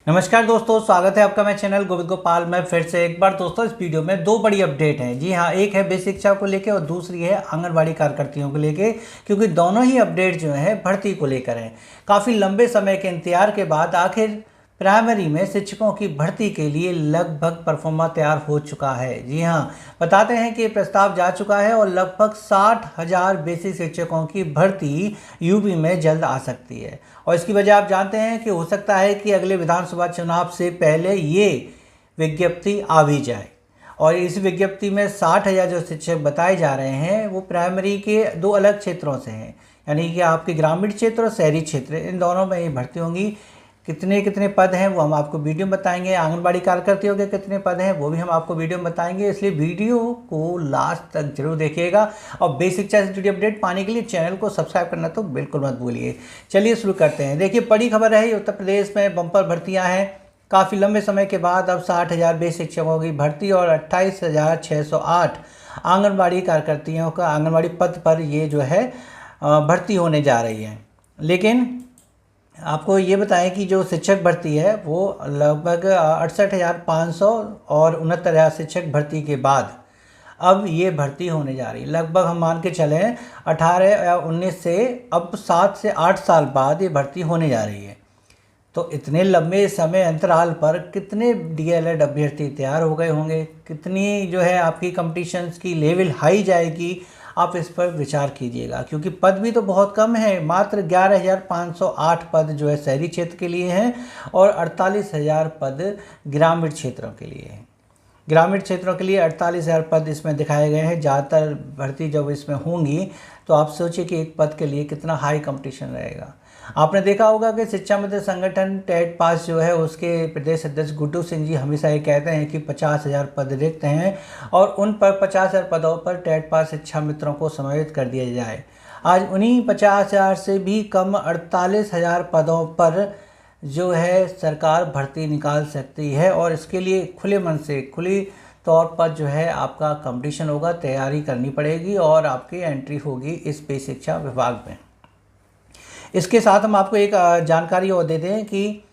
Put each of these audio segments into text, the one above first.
नमस्कार दोस्तों, स्वागत है आपका मैं चैनल गोविंद गोपाल में फिर से एक बार। दोस्तों इस वीडियो में दो बड़ी अपडेट हैं। जी हाँ, एक है बेसिक शिक्षा को लेके और दूसरी है आंगनबाड़ी कार्यकर्तियों को लेके, क्योंकि दोनों ही अपडेट जो है भर्ती को लेकर हैं। काफ़ी लंबे समय के इंतजार के बाद आखिर प्राइमरी में शिक्षकों की भर्ती के लिए लगभग परफॉर्मा तैयार हो चुका है। जी हाँ, बताते हैं कि प्रस्ताव जा चुका है और लगभग 60,000 बेसिक शिक्षकों की भर्ती यूपी में जल्द आ सकती है। और इसकी वजह आप जानते हैं कि हो सकता है कि अगले विधानसभा चुनाव से पहले ये विज्ञप्ति आ भी जाए। और इस विज्ञप्ति में 60,000 जो शिक्षक बताए जा रहे हैं वो प्राइमरी के दो अलग क्षेत्रों से हैं, यानी कि आपके ग्रामीण क्षेत्र और शहरी क्षेत्र, इन दोनों में ये भर्ती होंगी। कितने कितने पद हैं वो हम आपको वीडियो में बताएंगे। आंगनबाड़ी कार्यकर्तियों के कितने पद हैं वो भी हम आपको वीडियो में बताएंगे, इसलिए वीडियो को लास्ट तक जरूर देखिएगा। और बेसिक शिक्षा से जुड़ी अपडेट पाने के लिए चैनल को सब्सक्राइब करना तो बिल्कुल मत भूलिए। चलिए शुरू करते हैं। देखिए, बड़ी खबर है, उत्तर प्रदेश में बम्पर भर्तियाँ हैं। काफ़ी लंबे समय के बाद अब 60,000 बेसिक शिक्षकों की भर्ती और 28,608 आंगनबाड़ी कार्यकर्तियों का आंगनबाड़ी पद पर ये जो है भर्ती होने जा रही है। लेकिन आपको ये बताएं कि जो शिक्षक भर्ती है वो लगभग 68,500 और 69,000 शिक्षक भर्ती के बाद अब ये भर्ती होने जा रही है। लगभग हम मान के चलें 18 या 19 से अब 7 से 8 साल बाद ये भर्ती होने जा रही है। तो इतने लंबे समय अंतराल पर कितने डीएलएड अभ्यर्थी तैयार हो गए होंगे, कितनी जो है आपकी कंपटीशन्स की लेवल हाई जाएगी, आप इस पर विचार कीजिएगा। क्योंकि पद भी तो बहुत कम है, मात्र 11,508 पद जो है शहरी क्षेत्र के लिए हैं और 48,000 पद ग्रामीण क्षेत्रों के लिए हैं। ग्रामीण क्षेत्रों के लिए 48,000 पद इसमें दिखाए गए हैं। ज़्यादातर भर्ती जब इसमें होंगी तो आप सोचिए कि एक पद के लिए कितना हाई कंपटीशन रहेगा। आपने देखा होगा कि शिक्षा मंत्री संगठन टेट पास जो है उसके प्रदेश अध्यक्ष गुड्डू सिंह जी हमेशा ये कहते हैं कि 50,000 पद रिक्त हैं और उन पर 50,000 पदों पर टेट पास शिक्षा मित्रों को समायोजित कर दिया जाए। आज उन्हीं 50,000 से भी कम 48,000 पदों पर जो है सरकार भर्ती निकाल सकती है और इसके लिए खुले मन से खुली तौर पर जो है आपका कंपटीशन होगा, तैयारी करनी पड़ेगी और आपकी एंट्री होगी इस बेसिक शिक्षा विभाग में। इसके साथ हम आपको एक जानकारी और दे दें कि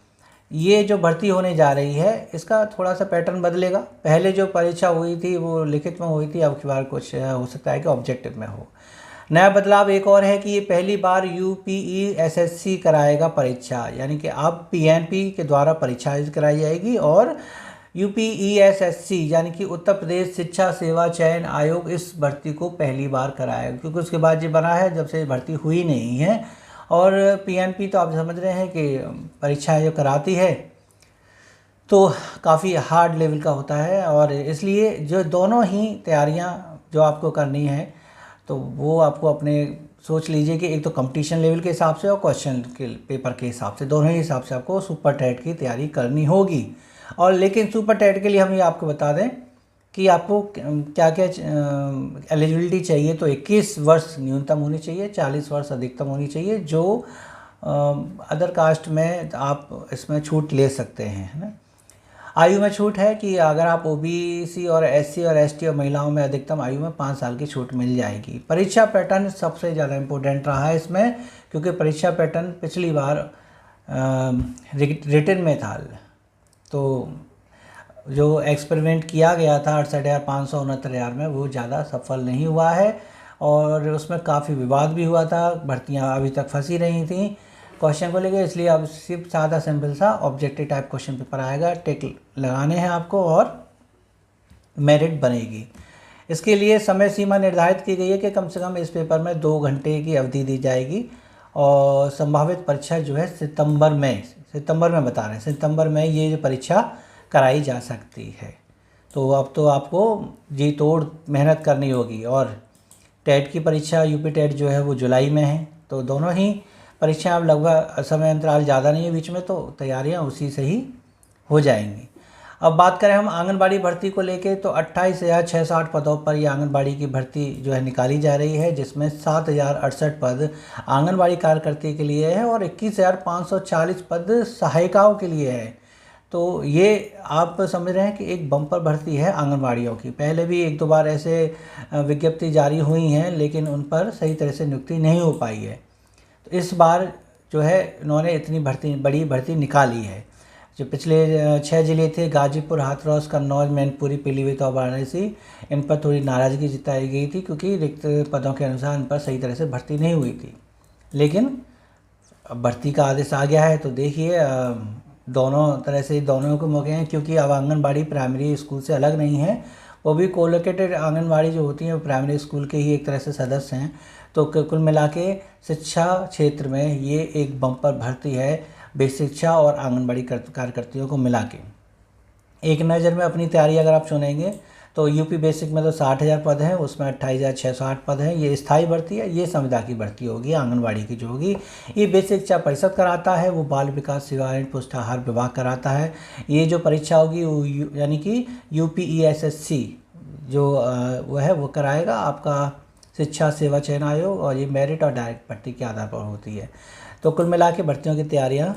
ये जो भर्ती होने जा रही है इसका थोड़ा सा पैटर्न बदलेगा। पहले जो परीक्षा हुई थी वो लिखित में हुई थी, अब की बार कुछ हो सकता है कि ऑब्जेक्टिव में हो। नया बदलाव एक और है कि ये पहली बार यूपीईएसएससी कराएगा परीक्षा, यानी कि अब पीएनपी के द्वारा परीक्षा कराई जाएगी और यूपीईएसएससी यानी कि उत्तर प्रदेश शिक्षा सेवा चयन आयोग इस भर्ती को पहली बार कराएगा। क्योंकि उसके बाद ये बना है जब से भर्ती हुई नहीं है। और पीएनपी तो आप समझ रहे हैं कि परीक्षाएं जो कराती है तो काफ़ी हार्ड लेवल का होता है और इसलिए जो दोनों ही तैयारियां जो आपको करनी है तो वो आपको अपने सोच लीजिए कि एक तो कंपटीशन लेवल के हिसाब से और क्वेश्चन के पेपर के हिसाब से, दोनों ही हिसाब से आपको सुपर टेट की तैयारी करनी होगी। और लेकिन सुपर टेट के लिए हम ये आपको बता दें कि आपको क्या क्या एलिजिबिलिटी चाहिए। तो 21 वर्ष न्यूनतम होनी चाहिए, 40 वर्ष अधिकतम होनी चाहिए। जो अदर कास्ट में आप इसमें छूट ले सकते हैं, है ना। आयु में छूट है कि अगर आप ओबीसी और एससी और एसटी और महिलाओं में अधिकतम आयु में 5 साल की छूट मिल जाएगी। परीक्षा पैटर्न सबसे ज़्यादा इम्पोर्टेंट रहा है इसमें, क्योंकि परीक्षा पैटर्न पिछली बार रिटन में था। तो जो एक्सपेरिमेंट किया गया था 68,500 69,000 में वो ज़्यादा सफल नहीं हुआ है और उसमें काफ़ी विवाद भी हुआ था। भर्तियां अभी तक फंसी रही थी क्वेश्चन को लेकर, इसलिए अब सिर्फ सादा सिंपल सा ऑब्जेक्टिव टाइप क्वेश्चन पेपर आएगा। टिक लगाने हैं आपको और मेरिट बनेगी। इसके लिए समय सीमा निर्धारित की गई है कि कम से कम इस पेपर में 2 घंटे की अवधि दी जाएगी और संभावित परीक्षा जो है सितंबर में बता रहे हैं, सितंबर में ये जो परीक्षा कराई जा सकती है। तो अब तो आपको जी तोड़ मेहनत करनी होगी। और टेट की परीक्षा यूपी टेट जो है वो जुलाई में है, तो दोनों ही परीक्षाएं अब लगभग समय अंतराल ज़्यादा नहीं है बीच में, तो तैयारियां उसी से ही हो जाएंगी। अब बात करें हम आंगनबाड़ी भर्ती को लेके तो 28,608 पदों पर ये आंगनबाड़ी की भर्ती जो है निकाली जा रही है, जिसमें 7,068 पद आंगनबाड़ी कार्यकर्ती के लिए है और 21,540 पद सहायिकाओं के लिए है। तो ये आप समझ रहे हैं कि एक बम्पर भर्ती है आंगनबाड़ियों की। पहले भी 1-2 बार ऐसे विज्ञप्ति जारी हुई हैं लेकिन उन पर सही तरह से नियुक्ति नहीं हो पाई है। तो इस बार जो है इन्होंने इतनी बड़ी भर्ती निकाली है। जो पिछले 6 जिले थे, गाजीपुर, हाथरस, कन्नौज, मैनपुरी, पीलीभीत और वाराणसी, इन पर थोड़ी नाराज़गी जताई गई थी क्योंकि रिक्त पदों के अनुसार इन पर सही तरह से भर्ती नहीं हुई थी। लेकिन अब भर्ती का आदेश आ गया है, तो देखिए दोनों तरह से दोनों को मौके हैं, क्योंकि अब आंगनबाड़ी प्राइमरी स्कूल से अलग नहीं है, वो भी कोलोकेटेड आंगनबाड़ी जो होती हैं वो प्राइमरी स्कूल के ही एक तरह से सदस्य हैं। तो कुल मिला के शिक्षा क्षेत्र में ये एक बम्पर भर्ती है, बेसिक शिक्षा और आंगनबाड़ी कार्यकर्तियों को मिला के। एक नज़र में अपनी तैयारी अगर आप सुनेंगे तो यूपी बेसिक में तो 60,000 पद हैं, उसमें 28,608 पद हैं। ये स्थायी भर्ती है, ये संविदा की भर्ती होगी आंगनबाड़ी की जो होगी। ये बेसिक शिक्षा परिषद कराता है, वो बाल विकास सेवा एवं पुष्टाहार विभाग कराता है। ये जो परीक्षा होगी वो यानी कि UPESSC जो वो है वो कराएगा आपका शिक्षा सेवा चयन आयोग, और ये मेरिट और डायरेक्ट भर्ती के आधार पर होती है। तो कुल मिला के भर्तियों की तैयारियाँ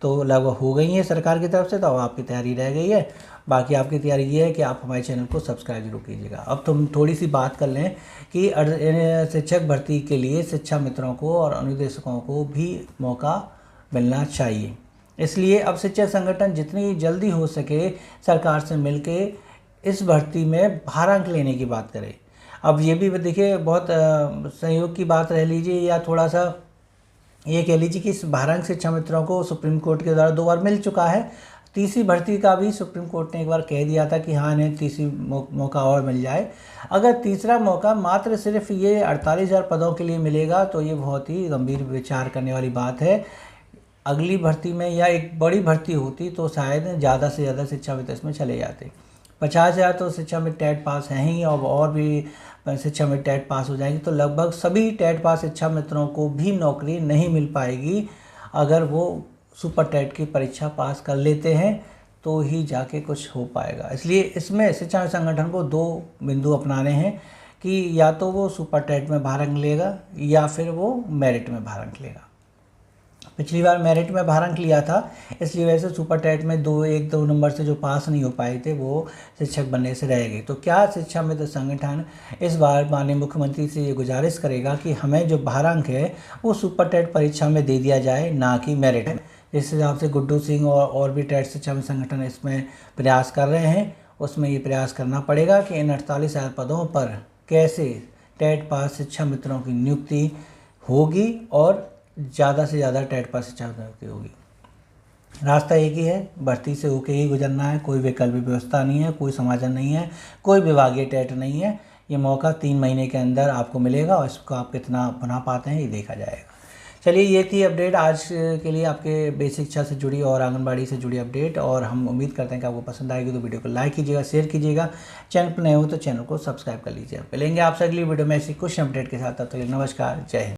तो लगभग हो गई हैं सरकार की तरफ से, तो अब आपकी तैयारी रह गई है। बाकी आपकी तैयारी ये है कि आप हमारे चैनल को सब्सक्राइब जरूर कीजिएगा। अब तुम थोड़ी सी बात कर लें कि शिक्षक भर्ती के लिए शिक्षा मित्रों को और अनुदेशकों को भी मौका मिलना चाहिए। इसलिए अब शिक्षक संगठन जितनी जल्दी हो सके सरकार से मिलके इस भर्ती में भारांक लेने की बात करें। अब ये भी देखिए बहुत सहयोग की बात रह लीजिए या थोड़ा सा ये कह लीजिए कि इस भारांक शिक्षा मित्रों को सुप्रीम कोर्ट के द्वारा 2 बार मिल चुका है। तीसरी भर्ती का भी सुप्रीम कोर्ट ने एक बार कह दिया था कि हाँ इन्हें तीसरी मौका और मिल जाए। अगर तीसरा मौका मात्र सिर्फ ये 48,000 पदों के लिए मिलेगा तो ये बहुत ही गंभीर विचार करने वाली बात है। अगली भर्ती में या एक बड़ी भर्ती होती तो शायद ज़्यादा से ज़्यादा शिक्षाविद इसमें चले जाते। 50,000 तो शिक्षा में टेट पास हैं ही, और भी शिक्षा में टेट पास हो जाएंगी तो लगभग सभी टेट पास शिक्षा मित्रों को भी नौकरी नहीं मिल पाएगी। अगर वो सुपर टेट की परीक्षा पास कर लेते हैं तो ही जाके कुछ हो पाएगा। इसलिए इसमें शिक्षा संगठन को 2 बिंदु अपनाने हैं कि या तो वो सुपर टेट में भारांक लेगा या फिर वो मेरिट में भारांक लेगा। पिछली बार मेरिट में भारांक लिया था, इसलिए वैसे सुपर टेट में 1-2 नंबर से जो पास नहीं हो पाए थे वो शिक्षक बनने से रह गए। तो क्या शिक्षा मित्र संगठन इस बार माननीय मुख्यमंत्री से ये गुजारिश करेगा कि हमें जो भारांक है वो सुपर टेट परीक्षा में दे दिया जाए, ना कि मेरिट में। जिस हिसाब से गुड्डू सिंह और भी टेट शिक्षा मित्र संगठन इसमें प्रयास कर रहे हैं, उसमें ये प्रयास करना पड़ेगा कि इन 48,000 पदों पर कैसे टेट पास शिक्षा मित्रों की नियुक्ति होगी और ज़्यादा से ज़्यादा टेट पास शिक्षा नियुक्ति होगी। रास्ता एक ही है, भर्ती से होके ही गुजरना है, कोई वैकल्पिक व्यवस्था नहीं है, कोई समाधान नहीं है, कोई विभागीय टेट नहीं है। ये मौका 3 महीने के अंदर आपको मिलेगा और इसको आप कितना बना पाते हैं ये देखा जाएगा। चलिए ये थी अपडेट आज के लिए आपके बेसिक शिक्षा से जुड़ी और आंगनबाड़ी से जुड़ी अपडेट, और हम उम्मीद करते हैं कि आपको पसंद आएगी। तो वीडियो को लाइक कीजिएगा, शेयर कीजिएगा, चैनल पर नए हो तो चैनल को सब्सक्राइब कर लीजिए। मिलेंगे आपसे अगली वीडियो में ऐसी कुछ अपडेट के साथ। तब तक नमस्कार, जय हिंद।